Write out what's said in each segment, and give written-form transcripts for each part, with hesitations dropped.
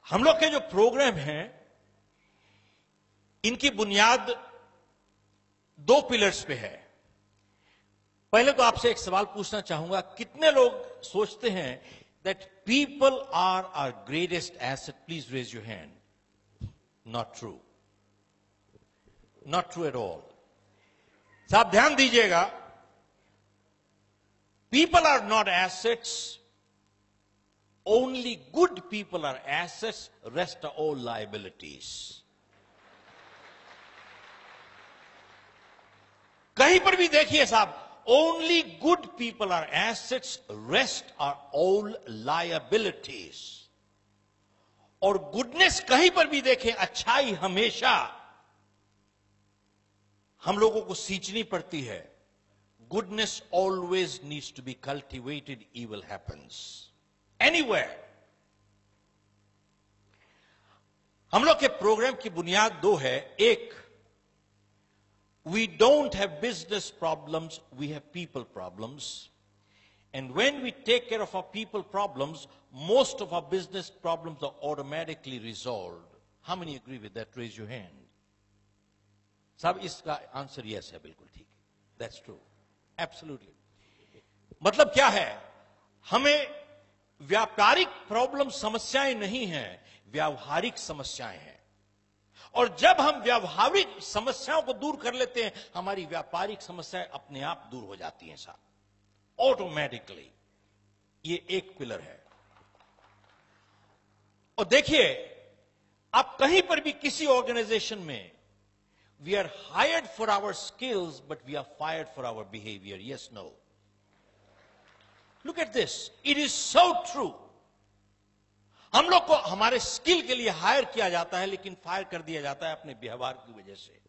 हम लोग के जो प्रोग्राम हैं इनकी बुनियाद दो पिलर्स पे है। पहले तो आपसे एक सवाल पूछना चाहूंगा, कितने लोग सोचते हैं that people are our greatest asset? Please raise your hand. Not true, not true at all. साहब ध्यान दीजिएगा, people are not assets, only good people are assets, rest are all liabilities. कहीं पर भी देखिए साहब, only good people are assets, rest are all liabilities। और goodness कहीं पर भी देखें, अच्छाई हमेशा हम लोगों को सींचनी पड़ती है। Goodness always needs to be cultivated, evil happens anywhere। हम लोग के प्रोग्राम की बुनियाद दो है। एक, we don't have business problems, we have people problems. And when we take care of our people problems, most of our business problems are automatically resolved. How many agree with that? Raise your hand. साहब इसका answer yes है, बिल्कुल ठीक है। That's true. Absolutely. मतलब क्या है, हमें व्यापारिक प्रॉब्लम समस्याएं नहीं हैं, व्यावहारिक समस्याएं हैं। और जब हम व्यावहारिक समस्याओं को दूर कर लेते हैं, हमारी व्यापारिक समस्याएं अपने आप दूर हो जाती हैं साहब, ऑटोमेटिकली। ये एक पिलर है। और देखिए, आप कहीं पर भी किसी ऑर्गेनाइजेशन में, we are hired for our skills but we are fired for our behaviour. Yes, no? Look at this, it is so true. हम लोग को हमारे स्किल के लिए हायर किया जाता है, लेकिन फायर कर दिया जाता है अपने व्यवहार की वजह से।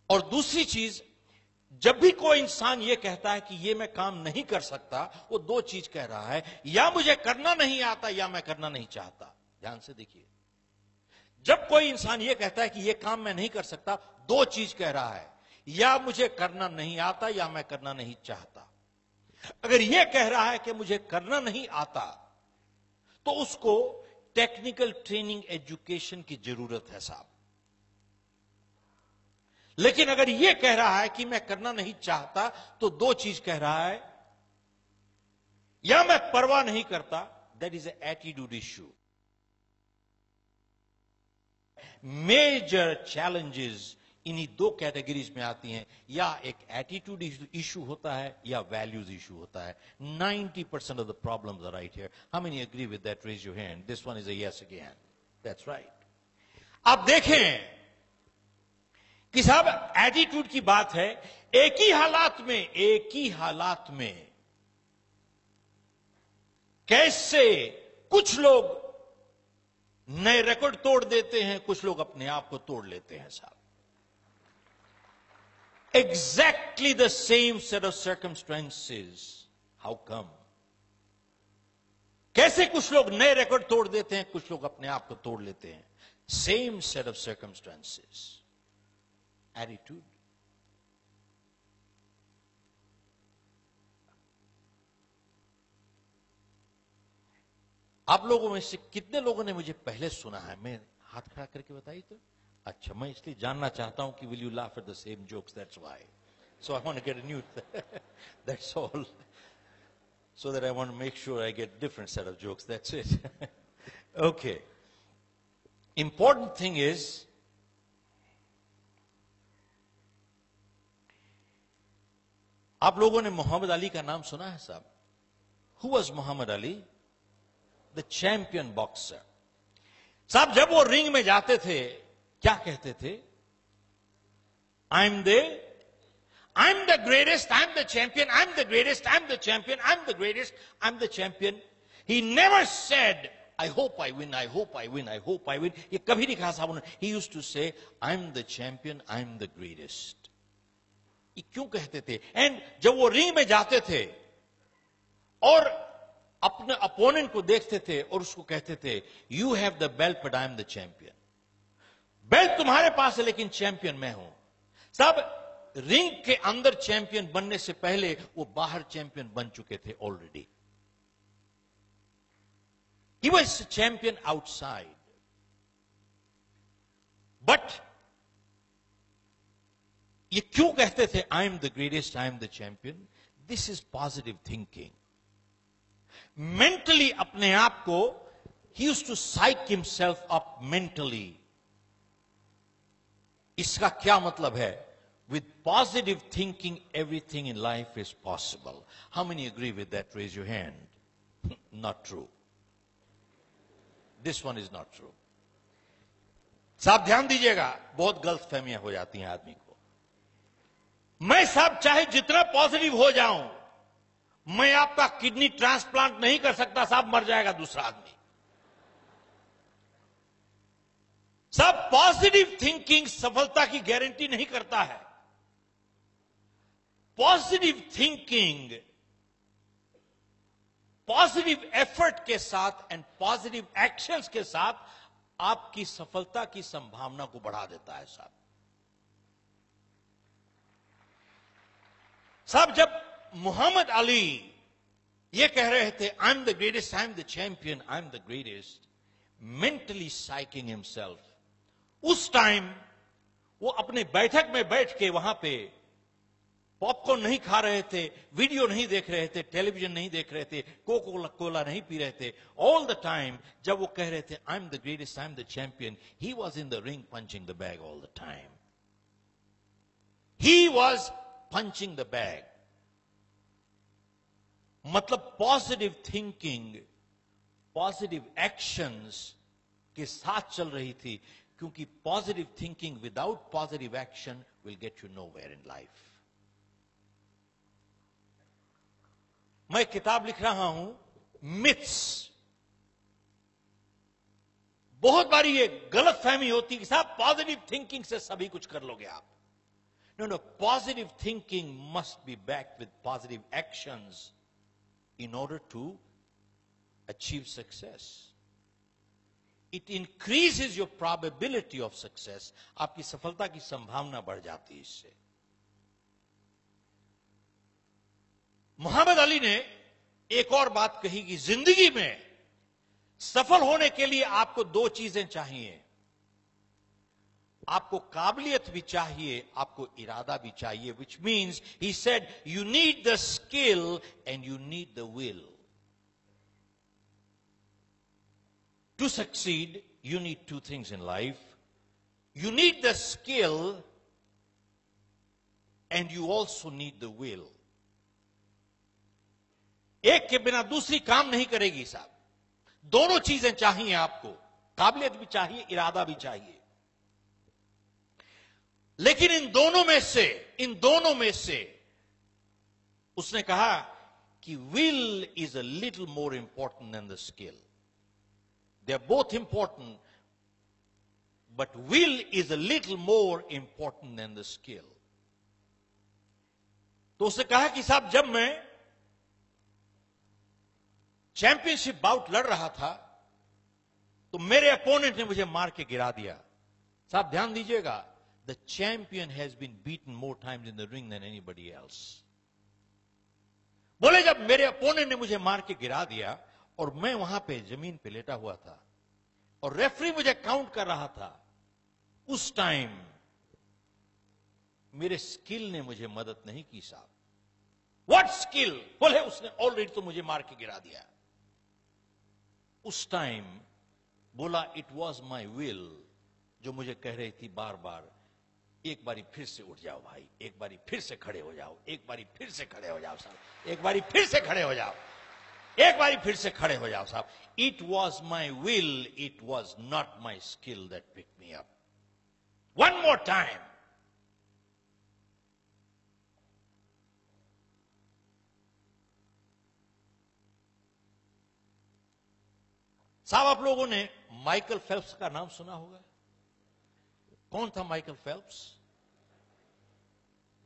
और दूसरी चीज, जब भी कोई इंसान यह कहता है कि यह मैं काम नहीं कर सकता, वो दो चीज कह रहा है, या मुझे करना नहीं आता या मैं करना नहीं चाहता। ध्यान से देखिए, जब कोई इंसान यह कहता है कि यह काम मैं नहीं कर सकता, दो चीज कह रहा है, या मुझे करना नहीं आता या मैं करना नहीं चाहता। अगर यह कह रहा है कि मुझे करना नहीं आता, तो उसको टेक्निकल ट्रेनिंग एजुकेशन की जरूरत है साहब। लेकिन अगर यह कह रहा है कि मैं करना नहीं चाहता, तो दो चीज कह रहा है, या मैं परवाह नहीं करता, that is a attitude issue. Major challenges इन्हीं दो कैटेगरीज में आती हैं, या एक एटीट्यूड इशू होता है या वैल्यूज इशू होता है। 90% of the problems are right here. How many agree with that? Raise your hand. This one is a yes again. That's right. आप देखें कि साहब एटीट्यूड की बात है, एक ही हालात में कैसे कुछ लोग नए रिकॉर्ड तोड़ देते हैं, कुछ लोग अपने आप को तोड़ लेते हैं साहब। Exactly the same set of circumstances. How come? कैसे कुछ लोग नए रिकॉर्ड तोड़ देते हैं, कुछ लोग अपने आप को तोड़ लेते हैं? Same set of circumstances. Attitude. आप लोगों में से कितने लोगों ने मुझे पहले सुना है? मैं हाथ खड़ा करके बताइए तो। अच्छा, मैं इसलिए जानना चाहता हूं कि will you laugh at the same jokes, that's why. So I want to get a new, that's all, so that I want to make sure I get different set of jokes, that's it. Okay, important thing is, आप लोगों ने मोहम्मद अली का नाम सुना है साहब? Who was Muhammad Ali? The champion boxer. साहब जब वो रिंग में जाते थे, क्या कहते थे? I'm the greatest, I'm the champion, I'm the greatest, I'm the champion, I'm the greatest, I'm the champion. He never said, I hope I win, I hope I win, I hope I win. ये कभी नहीं कहा साहब उन्होंने। He used to say, I'm the champion, I'm the greatest. ये क्यों कहते थे? एंड जब वो रिंग में जाते थे और अपने अपोनेंट को देखते थे और उसको कहते थे, you have the belt but I am the champion. Belt तुम्हारे पास है लेकिन चैंपियन मैं हूं। साहब रिंग के अंदर चैंपियन बनने से पहले वो बाहर चैंपियन बन चुके थे already. He was a champion outside. But ये क्यों कहते थे I am the greatest, I am the champion? This is positive thinking. Mentally अपने आप को he used to psych himself up mentally. इसका क्या मतलब है? With positive thinking, everything in life is possible. How many agree with that? Raise your hand. Not true. This one is not true. साहब ध्यान दीजिएगा, बहुत गलत फहमियां हो जाती हैं आदमी को. मैं साहब चाहे जितना पॉजिटिव हो जाऊं, मैं आपका किडनी ट्रांसप्लांट नहीं कर सकता साहब, मर जाएगा दूसरा आदमी. साहब पॉजिटिव थिंकिंग सफलता की गारंटी नहीं करता है. पॉजिटिव थिंकिंग पॉजिटिव एफर्ट के साथ एंड पॉजिटिव एक्शंस के साथ आपकी सफलता की संभावना को बढ़ा देता है साहब. साहब जब मोहम्मद अली ये कह रहे थे I am the greatest, I am the champion, I am the greatest, mentally psyching himself, उस टाइम वो अपने बैठक में बैठ के वहां पे पॉपकॉर्न नहीं खा रहे थे, वीडियो नहीं देख रहे थे, टेलीविजन नहीं देख रहे थे, कोका कोला नहीं पी रहे थे. ऑल द टाइम जब वो कह रहे थे I am the greatest, I am the champion, he was in the ring punching the bag all the time. He was punching the bag. मतलब पॉजिटिव थिंकिंग पॉजिटिव एक्शंस के साथ चल रही थी, क्योंकि positive thinking without positive action will get you nowhere in life. मैं किताब लिख रहा हूं मिथ्स. बहुत बारी ये गलत फहमी होती कि साहब पॉजिटिव थिंकिंग से सभी कुछ कर लोगे आप. No no, positive thinking must be backed with positive actions in order to achieve success. It increases your probability of success. आपकी सफलता की संभावना बढ़ जाती है इससे. मोहम्मद अली ने एक और बात कही कि जिंदगी में सफल होने के लिए आपको दो चीजें चाहिए. आपको काबिलियत भी चाहिए, आपको इरादा भी चाहिए. Which means he said you need the skill and you need the will. To succeed, you need two things in life. You need the skill and you also need the will. एक के बिना दूसरी काम नहीं करेगी साहब. दोनों चीजें चाहिए आपको, काबिलियत भी चाहिए, इरादा भी चाहिए. लेकिन इन दोनों में से उसने कहा कि will is a little more important than the skill. They are both important, but will is a little more important than the skill. तो उसने कहा कि साहब जब मैं चैंपियनशिप बाउट लड़ रहा था तो मेरे अपोनेंट ने मुझे मार के गिरा दिया. साहब ध्यान दीजिएगा, the champion has been beaten more times in the ring than anybody else. बोले जब मेरे अपोनेंट ने मुझे मार के गिरा दिया और मैं वहां पे जमीन पे लेटा हुआ था और रेफरी मुझे काउंट कर रहा था, उस टाइम मेरे स्किल ने मुझे मदद नहीं की साहब. What skill? बोले उसने ऑलरेडी तो मुझे मार के गिरा दिया. उस टाइम बोला इट वॉज माई विल जो मुझे कह रही थी बार बार, एक बारी फिर से उठ जाओ भाई, एक बारी फिर से खड़े हो जाओ, एक बारी फिर से खड़े हो जाओ साहब, एक बारी फिर से खड़े हो जाओ, एक बारी फिर से खड़े हो जाओ साहब. It was my will, it was not my skill that pick me up. One more time. साहब आप लोगों ने माइकल फेल्प्स का नाम सुना होगा. कौन था माइकल फेल्प्स?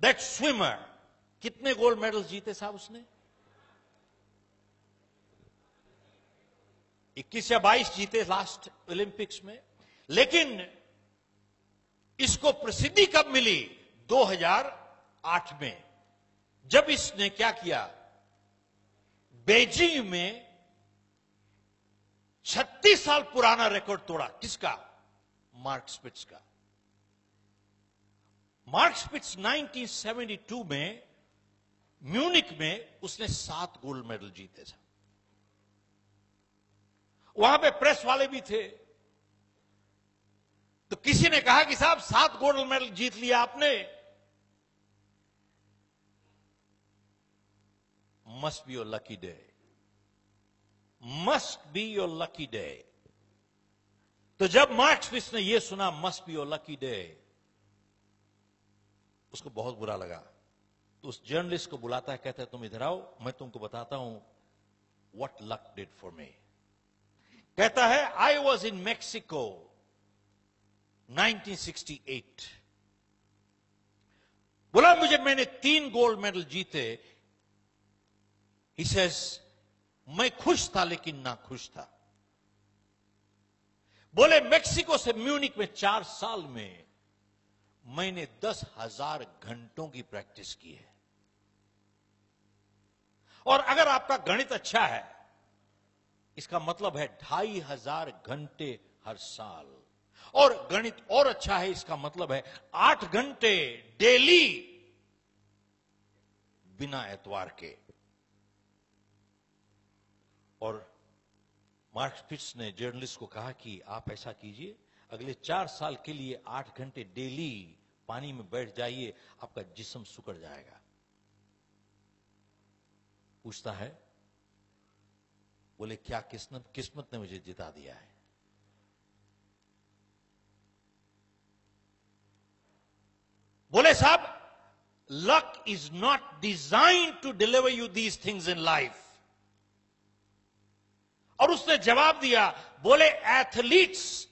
That swimmer. कितने गोल्ड मेडल्स जीते साहब उसने? 21 या 22 जीते लास्ट ओलंपिक्स में. लेकिन इसको प्रसिद्धि कब मिली? 2008 में, जब इसने क्या किया, बेजिंग में 36 साल पुराना रिकॉर्ड तोड़ा। किसका? मार्क स्पिट्ज का। मार्क स्पिट्ज 1972 में म्यूनिक में उसने 7 गोल्ड मेडल जीते थे। वहां पे प्रेस वाले भी थे, तो किसी ने कहा कि साहब 7 गोल्ड मेडल जीत लिया आपने, must be your lucky day, must be your lucky day. तो जब मार्क स्पिट्ज ने यह सुना must be your lucky day, उसको बहुत बुरा लगा। तो उस जर्नलिस्ट को बुलाता है, कहता है तुम इधर आओ, मैं तुमको बताता हूं what luck did for me. कहता है आई वॉज इन मैक्सिको 1968। बोला मैंने 3 गोल्ड मेडल जीते। He says, मैं खुश था लेकिन ना खुश था। बोले मैक्सिको से म्यूनिक में 4 साल में मैंने 10,000 घंटों की प्रैक्टिस की है। और अगर आपका गणित अच्छा है, इसका मतलब है 2,500 घंटे हर साल। और गणित और अच्छा है, इसका मतलब है 8 घंटे डेली बिना एतवार के। और मार्क स्पिट्ज ने जर्नलिस्ट को कहा कि आप ऐसा कीजिए, अगले 4 साल के लिए 8 घंटे डेली पानी में बैठ जाइए, आपका जिस्म सुकड़ जाएगा। पूछता है, बोले क्या किस्मत ने मुझे जिता दिया है। बोले साहब, luck is not designed to deliver you these things in life. और उसने जवाब दिया, बोले एथलीट्स,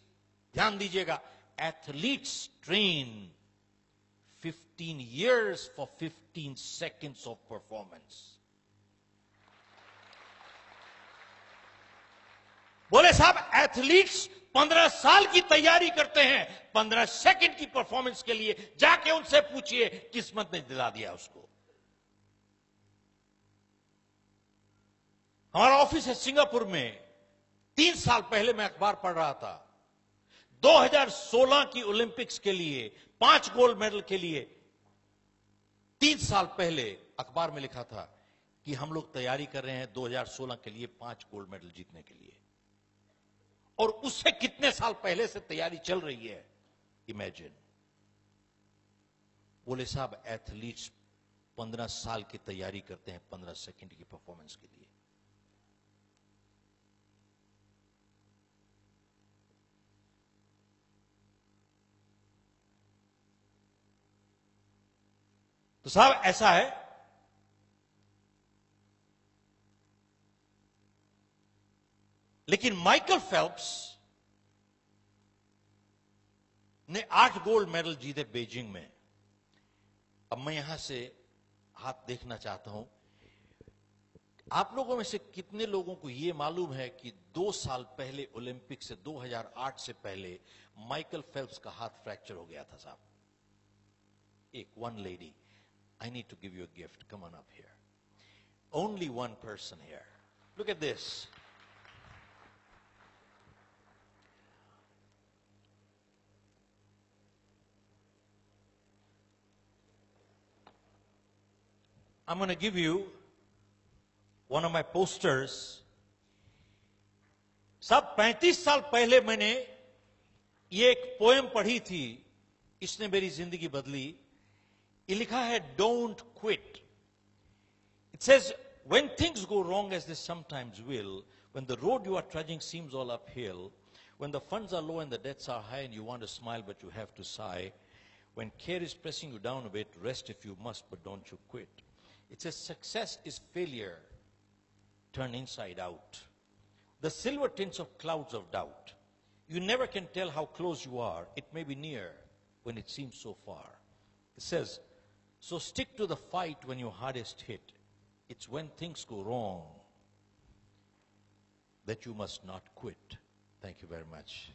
ध्यान दीजिएगा, athletes train 15 years for 15 seconds of performance। बोले साहब एथलीट्स 15 साल की तैयारी करते हैं 15 सेकंड की परफॉर्मेंस के लिए। जाके उनसे पूछिए, किस्मत ने दिला दिया उसको। हमारा ऑफिस है सिंगापुर में। 3 साल पहले मैं अखबार पढ़ रहा था, 2016 की ओलंपिक्स के लिए 5 गोल्ड मेडल के लिए 3 साल पहले अखबार में लिखा था कि हम लोग तैयारी कर रहे हैं 2016 के लिए 5 गोल्ड मेडल जीतने के लिए। और उससे कितने साल पहले से तैयारी चल रही है, इमेजिन। बोले साहब एथलीट्स 15 साल की तैयारी करते हैं 15 सेकंड की परफॉर्मेंस के लिए। तो साहब ऐसा है, लेकिन माइकल फेल्प्स ने 8 गोल्ड मेडल जीते बीजिंग में। अब मैं यहां से हाथ देखना चाहता हूं, आप लोगों में से कितने लोगों को यह मालूम है कि 2 साल पहले ओलंपिक से 2008 से पहले माइकल फेल्प्स का हाथ फ्रैक्चर हो गया था साहब। one lady, I need to give you a gift. Come on up here. Only one person here. Look at this. I'm going to give you one of my posters. सब 35 साल पहले मैंने ये एक पोएम पढ़ी थी, इसने मेरी जिंदगी बदली। ये लिखा है, Don't quit. It says, when things go wrong as they sometimes will, when the road you are trudging seems all uphill, when the funds are low and the debts are high and you want to smile but you have to sigh, when care is pressing you down a bit, rest if you must, but don't you quit. It says, success is failure turned inside out. The silver tints of clouds of doubt. You never can tell how close you are. It may be near when it seems so far. It says, so stick to the fight when you're hardest hit. It's when things go wrong that you must not quit. Thank you very much.